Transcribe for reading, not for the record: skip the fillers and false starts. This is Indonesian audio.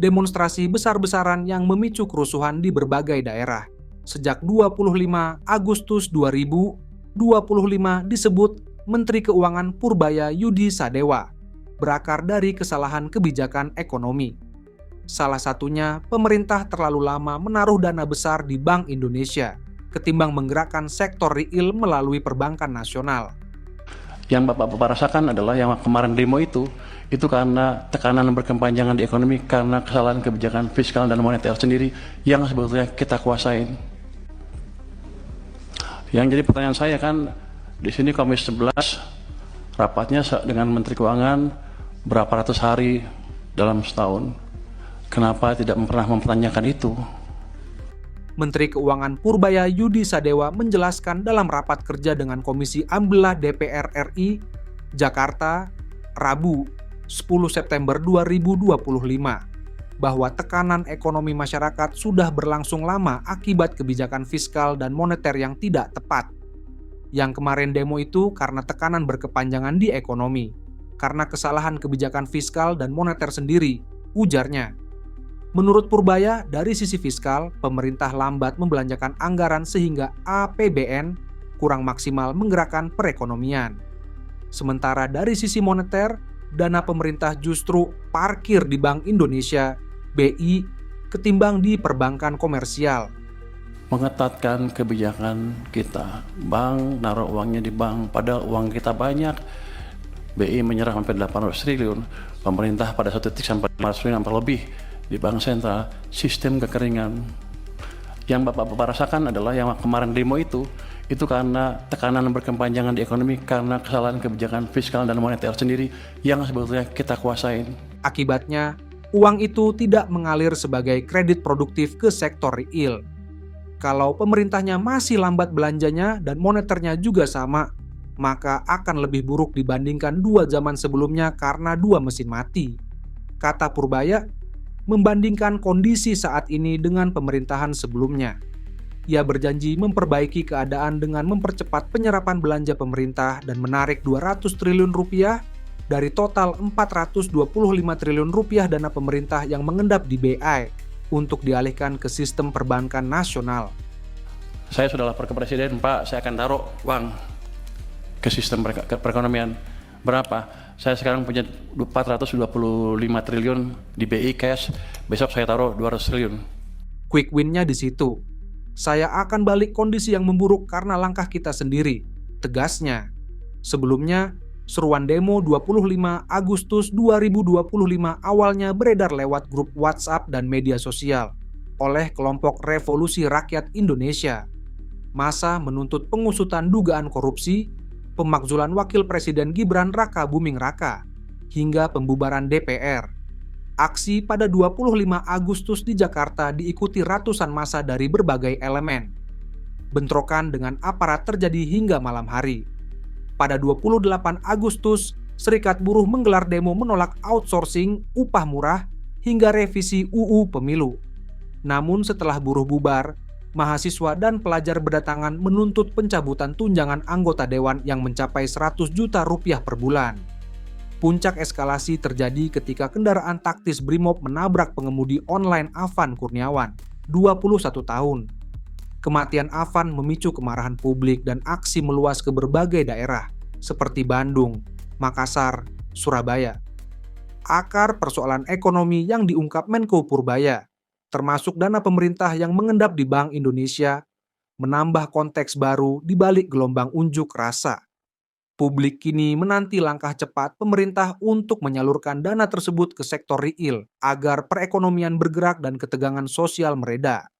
demonstrasi besar-besaran yang memicu kerusuhan di berbagai daerah. Sejak 25 Agustus 2025 disebut Menteri Keuangan Purbaya Yudi Sadewa, berakar dari kesalahan kebijakan ekonomi. Salah satunya, pemerintah terlalu lama menaruh dana besar di Bank Indonesia, ketimbang menggerakkan sektor real melalui perbankan nasional. Yang Bapak rasakan adalah yang kemarin demo itu karena tekanan berkepanjangan di ekonomi karena kesalahan kebijakan fiskal dan moneter sendiri yang sebetulnya kita kuasain. Yang jadi pertanyaan saya kan, di sini Komisi 11 rapatnya dengan Menteri Keuangan berapa ratus hari dalam setahun. Kenapa tidak pernah mempertanyakan itu? Menteri Keuangan Purbaya Yudi Sadewa menjelaskan dalam rapat kerja dengan Komisi Ambelah DPR RI, Jakarta, Rabu, 10 September 2025, bahwa tekanan ekonomi masyarakat sudah berlangsung lama akibat kebijakan fiskal dan moneter yang tidak tepat. Yang kemarin demo itu karena tekanan berkepanjangan di ekonomi, karena kesalahan kebijakan fiskal dan moneter sendiri, ujarnya. Menurut Purbaya, dari sisi fiskal, pemerintah lambat membelanjakan anggaran sehingga APBN kurang maksimal menggerakkan perekonomian. Sementara dari sisi moneter, dana pemerintah justru parkir di Bank Indonesia, BI, ketimbang di perbankan komersial. Mengetatkan kebijakan kita. Bank naruh uangnya di bank, padahal uang kita banyak. BI menyerah sampai 800 triliun, pemerintah pada satu titik sampai 500 triliun sampai lebih. Di bank sentral, sistem kekeringan. Yang Bapak rasakan adalah yang kemarin demo itu karena tekanan berkepanjangan di ekonomi karena kesalahan kebijakan fiskal dan moneter sendiri yang sebetulnya kita kuasain. Akibatnya, uang itu tidak mengalir sebagai kredit produktif ke sektor real. Kalau pemerintahnya masih lambat belanjanya dan moneternya juga sama, maka akan lebih buruk dibandingkan 2 zaman sebelumnya karena 2 mesin mati. Kata Purbaya, membandingkan kondisi saat ini dengan pemerintahan sebelumnya. Ia berjanji memperbaiki keadaan dengan mempercepat penyerapan belanja pemerintah dan menarik 200 triliun rupiah dari total 425 triliun rupiah dana pemerintah yang mengendap di BI untuk dialihkan ke sistem perbankan nasional. Saya sudah lapor ke Presiden, Pak, saya akan taruh uang ke sistem perekonomian. Berapa? Saya sekarang punya 425 triliun di BI cash, besok saya taruh 200 triliun. Quick win-nya di situ. Saya akan balik kondisi yang memburuk karena langkah kita sendiri, tegasnya. Sebelumnya, seruan demo 25 Agustus 2025 awalnya beredar lewat grup WhatsApp dan media sosial oleh kelompok Revolusi Rakyat Indonesia. Massa menuntut pengusutan dugaan korupsi, pemakzulan Wakil Presiden Gibran Raka Buming Raka, hingga pembubaran DPR. Aksi pada 25 Agustus di Jakarta diikuti ratusan massa dari berbagai elemen. Bentrokan dengan aparat terjadi hingga malam hari. Pada 28 Agustus, Serikat Buruh menggelar demo menolak outsourcing, upah murah, hingga revisi UU Pemilu. Namun setelah buruh bubar, mahasiswa dan pelajar berdatangan menuntut pencabutan tunjangan anggota dewan yang mencapai 100 juta rupiah per bulan. Puncak eskalasi terjadi ketika kendaraan taktis Brimob menabrak pengemudi online Afan Kurniawan, 21 tahun. Kematian Afan memicu kemarahan publik dan aksi meluas ke berbagai daerah, seperti Bandung, Makassar, Surabaya. Akar persoalan ekonomi yang diungkap Menko Purbaya, termasuk dana pemerintah yang mengendap di Bank Indonesia, menambah konteks baru di balik gelombang unjuk rasa. Publik kini menanti langkah cepat pemerintah untuk menyalurkan dana tersebut ke sektor real agar perekonomian bergerak dan ketegangan sosial mereda.